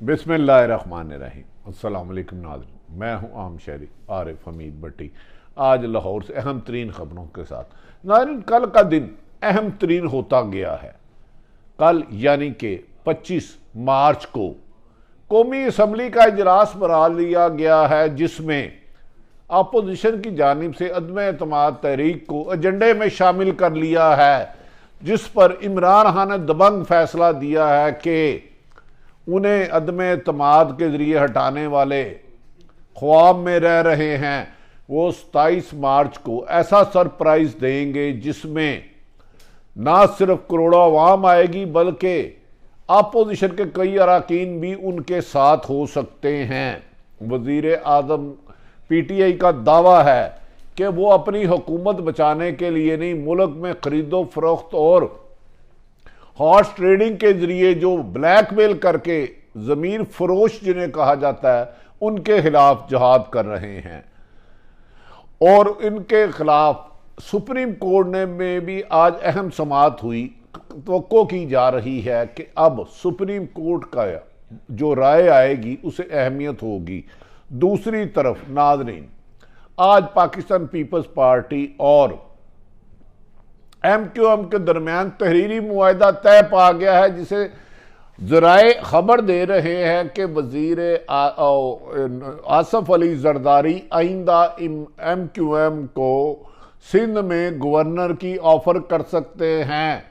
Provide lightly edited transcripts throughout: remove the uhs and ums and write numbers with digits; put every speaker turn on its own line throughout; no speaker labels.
बिस्मिल्लाहिर्रहमानिर्रहीम। अस्सलाम वालेकुम नाज़रीन, मैं हूं आम शहरी आरिफ हमीद भट्टी। आज लाहौर से अहम तरीन खबरों के साथ। नाज़रीन, कल का दिन अहम तरीन होता गया है। कल यानी कि 25 मार्च को कौमी असम्बली का इजलास बुला लिया गया है, जिसमें अपोजिशन की जानिब से अदम एतमाद तहरीक को एजेंडे में शामिल कर लिया है, जिस पर इमरान खान ने दबंग फैसला दिया है कि उन्हें अदम एतमाद के ज़रिए हटाने वाले ख्वाब में रह रहे हैं। वो 27 मार्च को ऐसा सरप्राइज देंगे जिसमें ना सिर्फ करोड़ों अवाम आएगी बल्कि अपोजिशन के कई अरकान भी उनके साथ हो सकते हैं। वज़ीर आज़म PTI का दावा है कि वो अपनी हुकूमत बचाने के लिए नहीं, मुल्क में खरीदो फरोख्त और हॉर्स ट्रेडिंग के जरिए जो ब्लैकमेल करके ज़मीर फरोश जिन्हें कहा जाता है, उनके खिलाफ जहाद कर रहे हैं। और इनके खिलाफ सुप्रीम कोर्ट में भी आज अहम समाअत हुई। तवक्को की जा रही है कि अब सुप्रीम कोर्ट का जो राय आएगी उसे अहमियत होगी। दूसरी तरफ नाज़रीन, आज पाकिस्तान पीपल्स पार्टी और MQM के दरमियान तहरीरी मुआहदा तय पा गया है, जिसे ज़राए खबर दे रहे हैं कि वज़ीर आसफ अली जरदारी आइंदा MQM को सिंध में गवर्नर की ऑफर कर सकते हैं।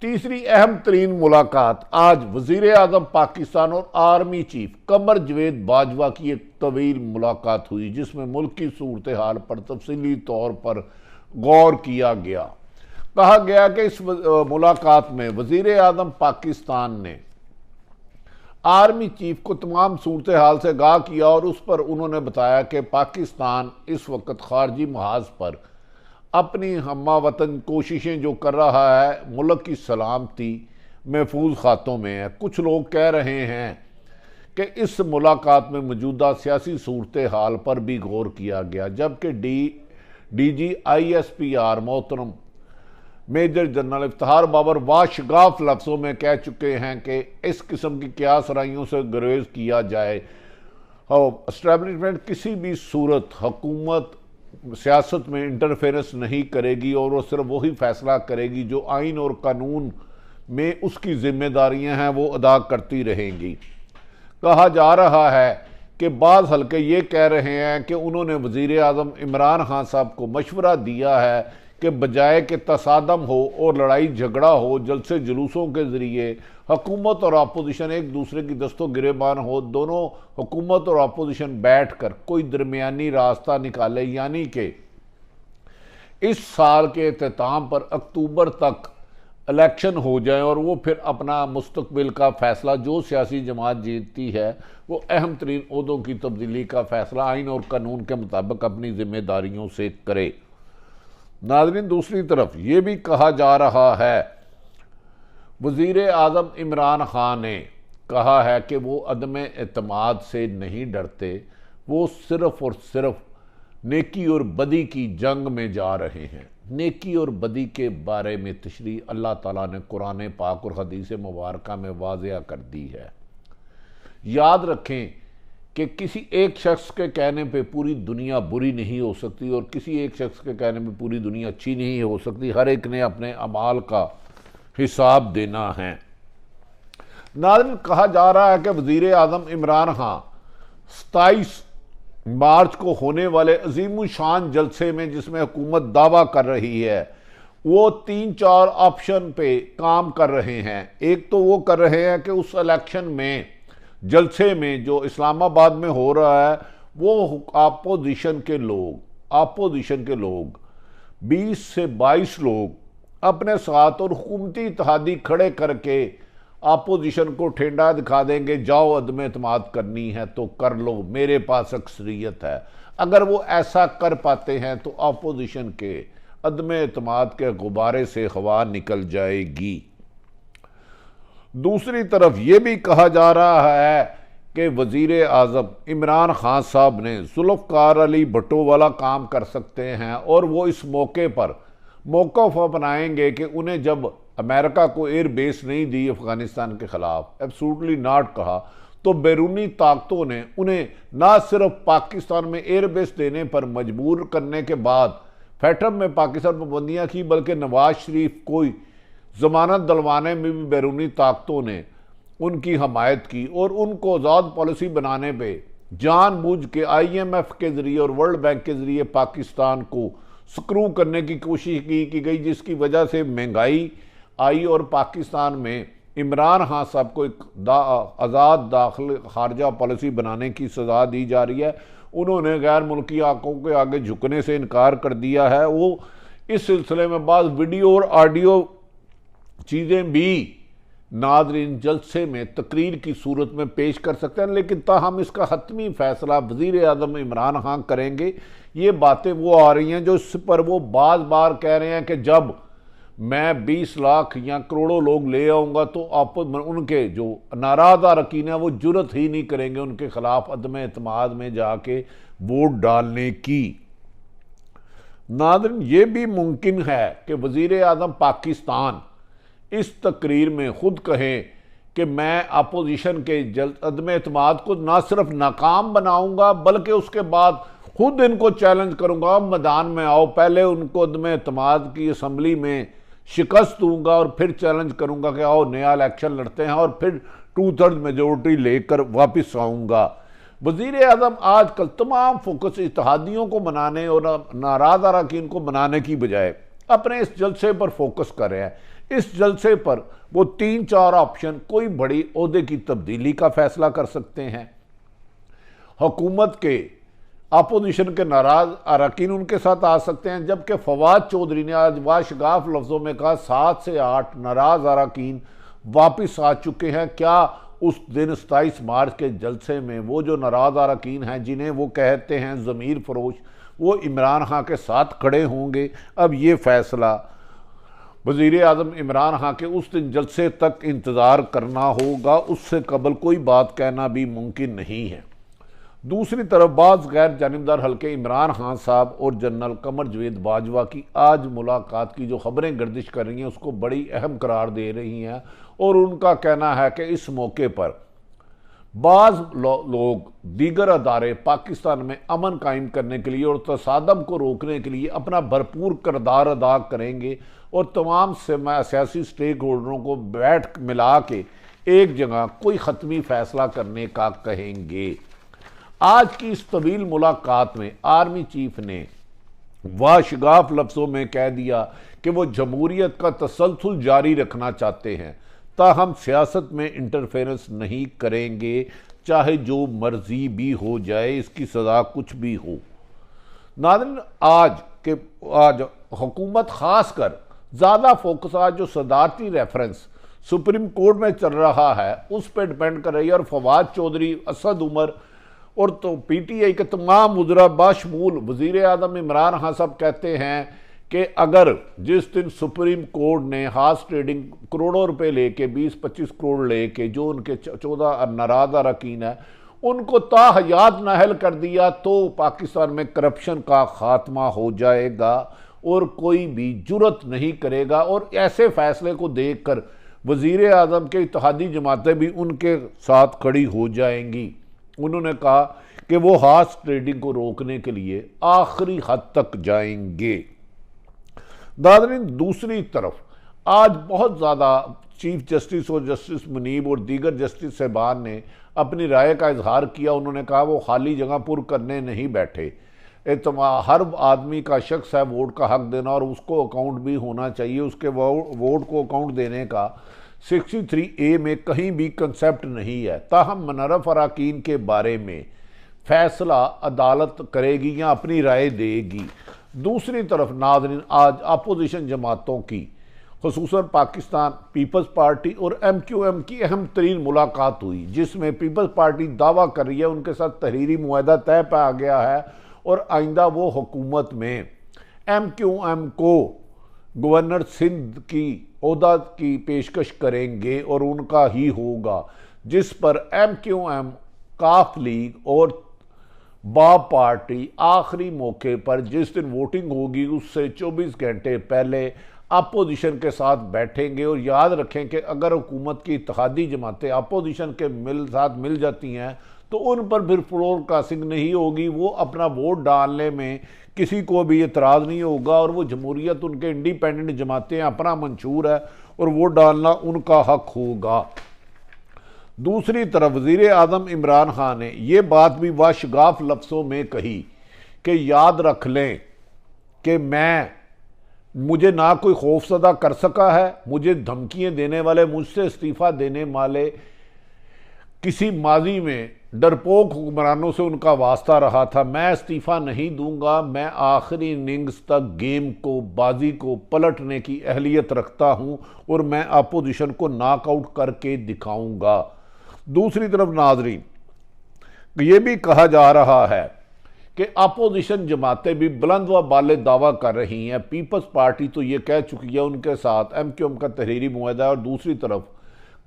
तीसरी अहम तरीन मुलाकात आज वज़ीर आज़म पाकिस्तान और आर्मी चीफ कमर जवेद बाजवा की एक तवील मुलाकात हुई, जिसमें मुल्क की सूरत हाल पर तफसीली तौर पर गौर किया गया। कहा गया कि इस मुलाकात में वज़ीर आज़म पाकिस्तान ने आर्मी चीफ को तमाम सूरत हाल से आगाह किया और उस पर उन्होंने बताया कि पाकिस्तान इस वक्त खारजी महाज पर अपनी हम्मा वतन कोशिशें जो कर रहा है, मुल्क की सलामती महफूज खातों में है। कुछ लोग कह रहे हैं कि इस मुलाकात में मौजूदा सियासी सूरत हाल पर भी गौर किया गया, जबकि DG ISPR मोहतरम मेजर जनरल इफ्तिखार बाबर वाशगाफ लफ्ज़ों में कह चुके हैं कि इस किस्म की क्या सराइयों से गुरेज किया जाए। एस्टैब्लिशमेंट किसी भी सूरत हुकूमत सियासत में इंटरफेरेंस नहीं करेगी और वो सिर्फ वही फैसला करेगी जो आइन और कानून में उसकी जिम्मेदारियां हैं वो अदा करती रहेंगी। कहा जा रहा है कि बाज़ हल्के ये कह रहे हैं कि उन्होंने वज़ीर आज़म इमरान खान साहब को मशवरा दिया है कि बजाय कि तसादम हो और लड़ाई झगड़ा हो, जलसे जुलूसों के ज़रिए हुकूमत और अपोजिशन एक दूसरे की दस्तों गिरेबान हो, दोनों हुकूमत और अपोजिशन बैठ कर कोई दरमियानी रास्ता निकाले, यानी कि इस साल के अख्ताम पर अक्टूबर तक इलेक्शन हो जाए और वो फिर अपना मुस्तकबिल का फैसला, जो सियासी जमात जीतती है वो अहम तरीन ओहदों की तब्दीली का फैसला आइन और कानून के मुताबिक अपनी जिम्मेदारियों से करे। नाज़रीन, दूसरी तरफ ये भी कहा जा रहा है, वज़ीर आज़म इमरान खान ने कहा है कि वो अदम एतमाद से नहीं डरते, वो सिर्फ़ और सिर्फ नेकी और बदी की जंग में जा रहे हैं। नेकी और बदी के बारे में तशरीह अल्लाह ताला ने कुरान पाक और हदीस मुबारका में वाज़िया कर दी है। याद रखें कि किसी एक शख्स के कहने पे पूरी दुनिया बुरी नहीं हो सकती और किसी एक शख्स के कहने पे पूरी दुनिया अच्छी नहीं हो सकती। हर एक ने अपने अमाल का हिसाब देना है। नाज़रीन, कहा जा रहा है कि वज़ीर आज़म इमरान खान 27 मार्च को होने वाले अजीम शान जलसे में, जिसमें हुकूमत दावा कर रही है, वो 3-4 ऑप्शन पे काम कर रहे हैं। एक तो वो कर रहे हैं कि उस इलेक्शन में, जलसे में जो इस्लामाबाद में हो रहा है, वो अपोजिशन के लोग 20 से 22 लोग अपने साथ और हुकूमती इत्तेहादी खड़े करके अपोजिशन को ठेंडा दिखा देंगे, जाओ अदम एतमाद करनी है तो कर लो, मेरे पास अक्सरियत है। अगर वो ऐसा कर पाते हैं तो अपोजिशन के अदम एतमाद के गुब्बारे से हवा निकल जाएगी। दूसरी तरफ ये भी कहा जा रहा है कि वज़ीर आज़म इमरान खान साहब ने जुल्फ़िकार अली भुट्टो वाला काम कर सकते हैं और वो इस मौके पर मौक़िफ़ अपनाएंगे कि उन्हें जब अमेरिका को एयर बेस नहीं दी अफ़गानिस्तान के ख़िलाफ़, एब्सोल्युटली नॉट कहा, तो बैरूनी ताकतों ने उन्हें ना सिर्फ पाकिस्तान में एयरबेस देने पर मजबूर करने के बाद फैटम में पाकिस्तान पाबंदियां की, बल्कि नवाज शरीफ को जमानत दिलवाने में भी बैरूनी ताकतों ने उनकी हमायत की और उनको आज़ाद पॉलिसी बनाने पे जानबूझ के IMF के जरिए और वर्ल्ड बैंक के जरिए पाकिस्तान को स्क्रू करने की कोशिश की गई, जिसकी वजह से महंगाई आई और पाकिस्तान में इमरान खान साहब को एक आज़ाद दाखिल खारजा पॉलिसी बनाने की सज़ा दी जा रही है। उन्होंने गैर मुल्की आंखों के आगे झुकने से इनकार कर दिया है। वो इस सिलसिले में बाद वीडियो और ऑडियो चीज़ें भी नादरीन जलसे में तकरीर की सूरत में पेश कर सकते हैं, लेकिन ताहम इसका हतमी फैसला वज़ीर आज़म इमरान खान करेंगे। ये बातें वो आ रही हैं जो इस पर वो बार बार कह रहे हैं कि जब मैं 20 लाख या करोड़ों लोग ले आऊँगा तो आप उनके जो नाराज़ अरकान है वो जुर्रत ही नहीं करेंगे उनके खिलाफ अदम एतमाद में जाके वोट डालने की। नादरीन ये भी मुमकिन है कि वज़ीर आज़म पाकिस्तान इस तकरीर में खुद कहें कि मैं अपोजिशन के अदम एतमाद को ना सिर्फ नाकाम बनाऊंगा बल्कि उसके बाद खुद इनको चैलेंज करूंगा, मैदान में आओ, पहले उनको अदम एतमाद की असम्बली में शिकस्त दूंगा और फिर चैलेंज करूंगा कि आओ नया इलेक्शन लड़ते हैं और फिर 2/3 मेजोरिटी लेकर वापस आऊंगा। वज़ीर आज़म आजकल तमाम फोकस इत्तेहादियों को मनाने और नाराज़ अरकान को मनाने की बजाय अपने इस जलसे पर फोकस कर रहे हैं। इस जलसे पर वो 3-4 ऑप्शन, कोई बड़ी ओहदे की तब्दीली का फैसला कर सकते हैं, हुकूमत के अपोजिशन के नाराज अरकान उनके साथ आ सकते हैं, जबकि फवाद चौधरी ने आज वाशगाफ लफ्ज़ों में कहा 7 से 8 नाराज अरकान वापस आ चुके हैं। क्या उस दिन 27 मार्च के जलसे में वो जो नाराज अरकान हैं जिन्हें वो कहते हैं ज़मीर फरोश, वो इमरान खान के साथ खड़े होंगे? अब ये फैसला वज़ीर आज़म इमरान खान के उस दिन जलसे तक इंतज़ार करना होगा, उससे कबल कोई बात कहना भी मुमकिन नहीं है। दूसरी तरफ बाज़ गैर जानिबदार हल्के इमरान खान साहब और जनरल कमर जवेद बाजवा की आज मुलाकात की जो खबरें गर्दिश कर रही हैं उसको बड़ी अहम करार दे रही हैं और उनका कहना है कि इस मौके पर बाज़ लोग दीगर अदारे पाकिस्तान में अमन कायम करने के लिए और तसादम को रोकने के लिए अपना भरपूर किरदार अदा करेंगे और तमाम सियासी स्टेक होल्डरों को बैठ मिला के एक जगह कोई ख़त्मी फैसला करने का कहेंगे। आज की इस तवील मुलाकात में आर्मी चीफ ने वाशगाफ लफ्ज़ों में कह दिया कि वो जमहूरियत का तसलसल जारी रखना चाहते हैं, ताहम सियासत में इंटरफेरेंस नहीं करेंगे, चाहे जो मर्जी भी हो जाए, इसकी सज़ा कुछ भी हो। नाज़रीन आज हुकूमत खासकर ज़्यादा फोकस आज जो सदारती रेफरेंस सुप्रीम कोर्ट में चल रहा है उस पर डिपेंड कर रही है और फवाद चौधरी, असद उमर और तो PTI के तमाम वज़रा बाशमूल वज़ीर आज़म इमरान खान साहब कहते हैं कि अगर जिस दिन सुप्रीम कोर्ट ने हार्स ट्रेडिंग करोड़ों रुपए लेके 20-25 करोड़ लेके जो उनके 14 नाराज़ अरकान है उनको ताहयात नाअहल कर दिया तो पाकिस्तान में करप्शन का खात्मा हो जाएगा और कोई भी जुर्रत नहीं करेगा और ऐसे फैसले को देखकर वज़ीर आज़म के इत्तेहादी जमातें भी उनके साथ खड़ी हो जाएंगी। उन्होंने कहा कि वो हार्स ट्रेडिंग को रोकने के लिए आखिरी हद तक जाएंगे। नाज़रीन दूसरी तरफ आज बहुत ज़्यादा चीफ जस्टिस और जस्टिस मुनीब और दीगर जस्टिस साहबान ने अपनी राय का इजहार किया। उन्होंने कहा वो खाली जगह पुर करने नहीं बैठे, हर आदमी का शख्स है वोट का हक देना और उसको अकाउंट भी होना चाहिए। उसके वोट को अकाउंट देने का 63A में कहीं भी कंसेप्ट नहीं है। ताहम मुनर्रफ अरकान के बारे में फैसला अदालत करेगी या अपनी राय देगी। दूसरी तरफ नाज़रीन आज अपोजिशन जमातों की खुसूसन पाकिस्तान पीपल्स पार्टी और MQM की अहम तरीन मुलाकात हुई, जिसमें पीपल्स पार्टी दावा कर रही है उनके साथ तहरीरी मुआहदा तय पा गया है और आइंदा वो हुकूमत में MQM को गवर्नर सिंध की ओहदा की पेशकश करेंगे और उनका ही होगा, जिस पर MQM, काफ लीग और बाप पार्टी आखिरी मौके पर जिस दिन वोटिंग होगी उससे 24 घंटे पहले अपोजिशन के साथ बैठेंगे। और याद रखें कि अगर हुकूमत की इत्तेहादी जमातें अपोजिशन के साथ मिल जाती हैं तो उन पर फिर फ्लोर क्रॉसिंग नहीं होगी, वो अपना वोट डालने में किसी को भी एतराज़ नहीं होगा, और वो जमहूरियत उनके इंडिपेंडेंट जमातें अपना मंशूर है और वोट डालना उनका हक होगा। दूसरी तरफ वज़ीर आज़म इमरान खान ने यह बात भी वाशगाफ लफ्ज़ों में कही कि याद रख लें कि मुझे ना कोई खौफसदा कर सका है, मुझे धमकियां देने वाले, मुझसे इस्तीफ़ा देने वाले किसी माजी में डरपोक हुक्मरानों से उनका वास्ता रहा था। मैं इस्तीफ़ा नहीं दूंगा, मैं आखिरी इनिंग्स तक गेम को, बाजी को पलटने की अहलियत रखता हूं और मैं अपोजिशन को नॉकआउट करके दिखाऊंगा। दूसरी तरफ नाजरीन, ये भी कहा जा रहा है कि अपोजिशन जमातें भी बुलंद व बाले दावा कर रही हैं। पीपल्स पार्टी तो ये कह चुकी है उनके साथ MQM का तहरीरी मुआहदा है, और दूसरी तरफ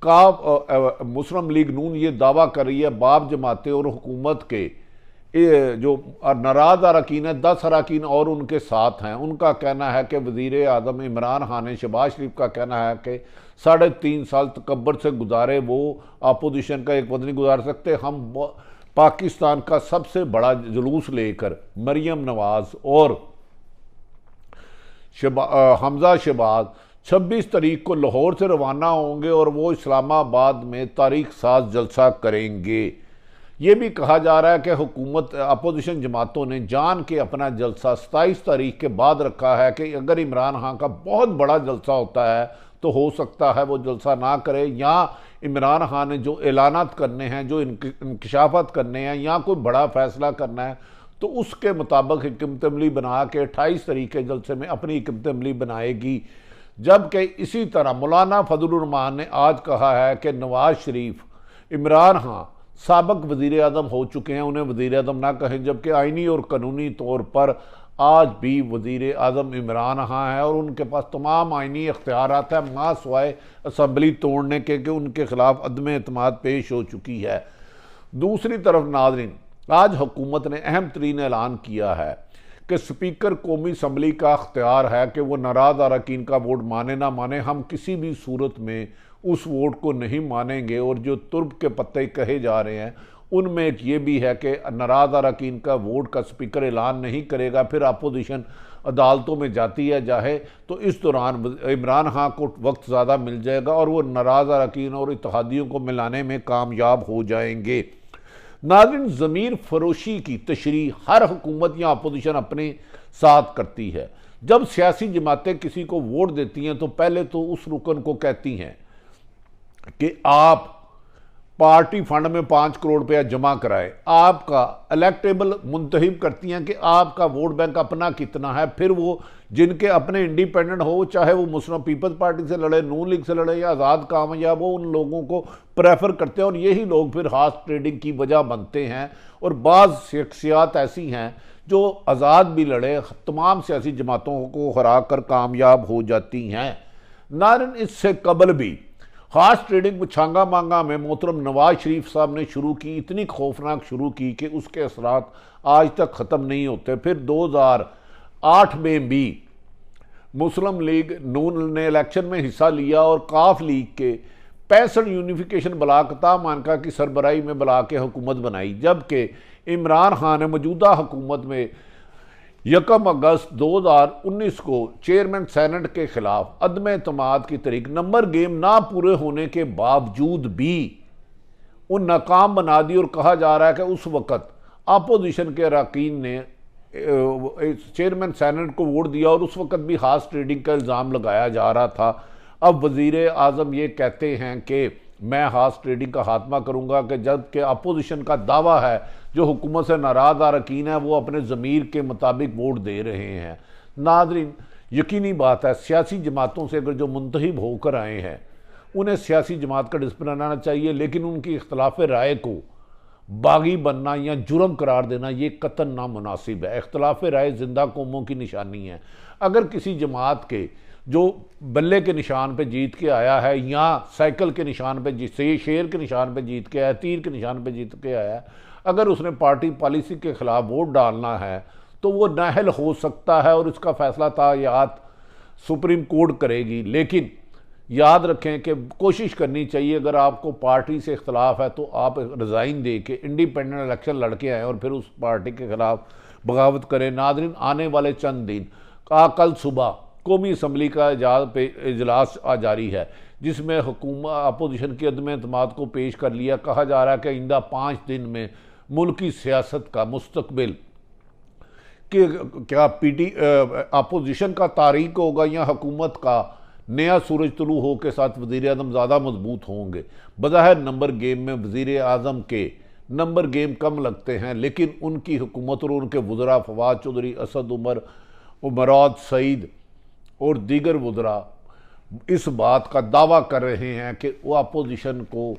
मुस्लिम लीग नून ये दावा कर रही है बाब जमातें और हुकूमत के जो नाराज अरकान है, 10 अरकान और उनके साथ हैं। उनका कहना है कि वज़ीर आज़म इमरान खान ने, शहबाज शरीफ का कहना है कि 3.5 साल तकब्बर से गुजारे, वो अपोजिशन का एक पद नहीं गुजार सकते। हम पाकिस्तान का सबसे बड़ा जुलूस लेकर मरियम नवाज और हमजा शहबाज 26 तारीख को लाहौर से रवाना होंगे और वो इस्लामाबाद में तारीख साज जलसा करेंगे। ये भी कहा जा रहा है कि हुकूमत अपोजिशन जमातों ने जान के अपना जलसा 27 तारीख के बाद रखा है कि अगर इमरान खान का बहुत बड़ा जलसा होता है तो हो सकता है वो जलसा ना करे, या इमरान खान ने जो ऐलानात करने हैं, जो इंकशाफात करने हैं, या कोई बड़ा फैसला करना है तो उसके मुताबिक हिकमत अमली बना के 28 तारीख के जलसे में अपनी हिकमत अमली बनाएगी। जबकि इसी तरह मौलाना फजलुर रहमान ने आज कहा है कि नवाज शरीफ, इमरान खान साबिक वज़ीर आज़म हो चुके हैं, उन्हें वज़ीर आज़म ना कहें, जबकि आइनी और कानूनी तौर पर आज भी वज़ीर आज़म इमरान खान है और उनके पास तमाम आइनी इख्तियारात है, मां सवाए असम्बली तोड़ने के कि उनके खिलाफ अदम एतमाद पेश हो चुकी है। दूसरी तरफ नाज़रीन, आज हुकूमत ने अहम तरीन ऐलान किया है कि स्पीकर कौमी असम्बली का अख्तियार है कि वो नाराज अरकान का वोट माने ना माने, हम किसी भी सूरत में उस वोट को नहीं मानेंगे। और जो तुर्ब के पत्ते कहे जा रहे हैं उनमें एक ये भी है कि नाराज अरकान का वोट का स्पीकर ऐलान नहीं करेगा, फिर अपोजिशन अदालतों में जाती है जाए तो इस दौरान इमरान खान को वक्त ज़्यादा मिल जाएगा और वो नाराज अरकान और इत्तेहादियों को मिलाने में कामयाब हो जाएंगे। नाज़रीन, ज़मीर फरोशी की तशरीह हर हुकूमत या अपोजिशन अपने साथ करती है। जब सियासी जमातें किसी को वोट देती हैं तो पहले तो उस रुकन को कहती हैं कि आप पार्टी फंड में 5 करोड़ रुपया जमा कराए, आपका इलेक्टेबल मुंतहिब करती हैं कि आपका वोट बैंक अपना कितना है। फिर वो जिनके अपने इंडिपेंडेंट हो, चाहे वो मुस्लिम पीपल्स पार्टी से लड़े, नून लीग से लड़े या आज़ाद काम, या वो उन लोगों को प्रेफर करते हैं और यही लोग फिर हाथ ट्रेडिंग की वजह बनते हैं। और बाज़ शख्सियात ऐसी हैं जो आज़ाद भी लड़े, तमाम सियासी जमातों को हरा कर कामयाब हो जाती हैं। नारन इससे कबल भी खास ट्रेडिंग छांगा मांगा में मोहतरम नवाज शरीफ साहब ने शुरू की, इतनी खौफनाक शुरू की कि उसके असरात आज तक ख़त्म नहीं होते। फिर 2008 में भी मुस्लिम लीग नून ने इलेक्शन में हिस्सा लिया और काफ लीग के 65 यूनिफिकेशन ब्लाक तामानका की सरबराही में बुला के हुकूमत बनाई। जबकि इमरान खान ने मौजूदा हुकूमत में 1 अगस्त 2019 को चेयरमैन सेनेट के खिलाफ अदम एतमाद की तरीक नंबर गेम ना पूरे होने के बावजूद भी उन नाकाम बना दी। और कहा जा रहा है कि उस वक़्त अपोजिशन के अरकान ने चेयरमैन सेनेट को वोट दिया और उस वक़्त भी खास ट्रेडिंग का इल्ज़ाम लगाया जा रहा था। अब वज़ीर आज़म ये कहते हैं कि मैं खास ट्रेडिंग का खात्मा करूंगा, कि जबकि अपोजिशन का दावा है जो हुकूमत से नाराज अरकान है वो अपने ज़मीर के मुताबिक वोट दे रहे हैं। नाज़रीन, यकीनी बात है सियासी जमातों से अगर जो मुंतहिब होकर आए हैं उन्हें सियासी जमात का डिस्प्लिन आना चाहिए, लेकिन उनकी इख्तलाफ राय को बागी बनना या जुर्म करार देना ये कतन नामुनासिब है। इख्तलाफ राय जिंदा कौमों की निशानी है। अगर किसी जमात के जो बल्ले के निशान पे जीत के आया है या साइकिल के निशान पे शेर के निशान पे जीत के आया, तीर के निशान पे जीत के आया, अगर उसने पार्टी पॉलिसी के खिलाफ वोट डालना है तो वो नाअहल हो सकता है और इसका फैसला तायात सुप्रीम कोर्ट करेगी। लेकिन याद रखें कि कोशिश करनी चाहिए, अगर आपको पार्टी से इख्तलाफ है तो आप रिज़ाइन दे के इंडिपेंडेंट इलेक्शन लड़के आएँ और फिर उस पार्टी के ख़िलाफ़ बगावत करें। नाज़रीन, आने वाले चंद दिन कल सुबह कौमी असम्बली का इजलास जारी है, जिसमें हुकूमत अपोजिशन की अदम एतमाद को पेश कर लिया। कहा जा रहा है कि आइंदा 5 दिन में मुल्क की सियासत का मुस्तकबिल कि क्या अपोजिशन का तारीक होगा या हुकूमत का नया सूरज तुलू हो के साथ वज़ीर आज़म ज़्यादा मजबूत होंगे। बज़ाहिर नंबर गेम में वज़ीर आज़म के नंबर गेम कम लगते हैं, लेकिन उनकी हुकूमत और उनके वज़रा फवाद चौधरी, असद उमर, उमराद सईद और दीगर वज़रा इस बात का दावा कर रहे हैं कि वो अपोजिशन को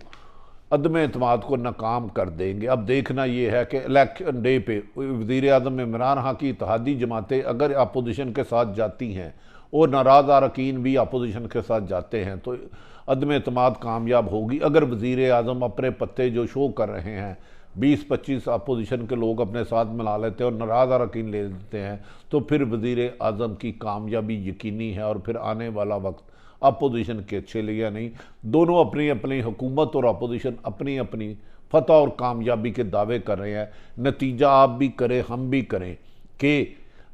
अदम एतमाद को नाकाम कर देंगे। अब देखना ये है कि इलेक्शन डे पे वज़ीर आज़म इमरान खान की इत्तेहादी जमातें अगर अपोजिशन के साथ जाती हैं और नाराज़ अरकान भी अपोजिशन के साथ जाते हैं तो अदम एतमाद कामयाब होगी। अगर वज़ीर आज़म अपने पत्ते जो शो कर रहे हैं 20-25 अपोजिशन के लोग अपने साथ मिला लेते हैं और नाराज़ अरकान ले लेते हैं तो फिर वज़ीर आज़म की कामयाबी यकीनी है। और फिर आने वाला वक्त अपोजिशन के अच्छे लिए नहीं, दोनों अपनी अपनी हुकूमत और अपोजिशन अपनी अपनी फतह और कामयाबी के दावे कर रहे हैं। नतीजा आप भी करें हम भी करें कि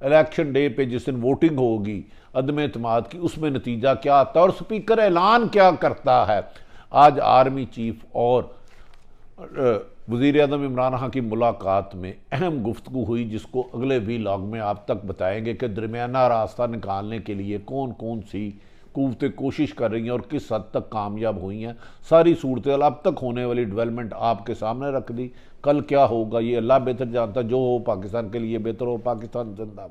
इलेक्शन डे पे जिस दिन वोटिंग होगी अदम एतमाद की, उसमें नतीजा क्या आता है और स्पीकर ऐलान क्या करता है। आज आर्मी चीफ और वज़ीर आज़म इमरान खान की मुलाकात में अहम गुफ्तगू हुई, जिसको अगले व्लॉग में आप तक बताएंगे कि दरमियाना रास्ता निकालने के लिए कौन कौन सी कुव्वतें कोशिश कर रही हैं और किस हद तक कामयाब हुई हैं। सारी सूरत अब तक होने वाली डेवलपमेंट आपके सामने रख दी। कल क्या होगा ये अल्लाह बेहतर जानता। जो हो पाकिस्तान के लिए बेहतर हो। पाकिस्तान जिंदाबाद।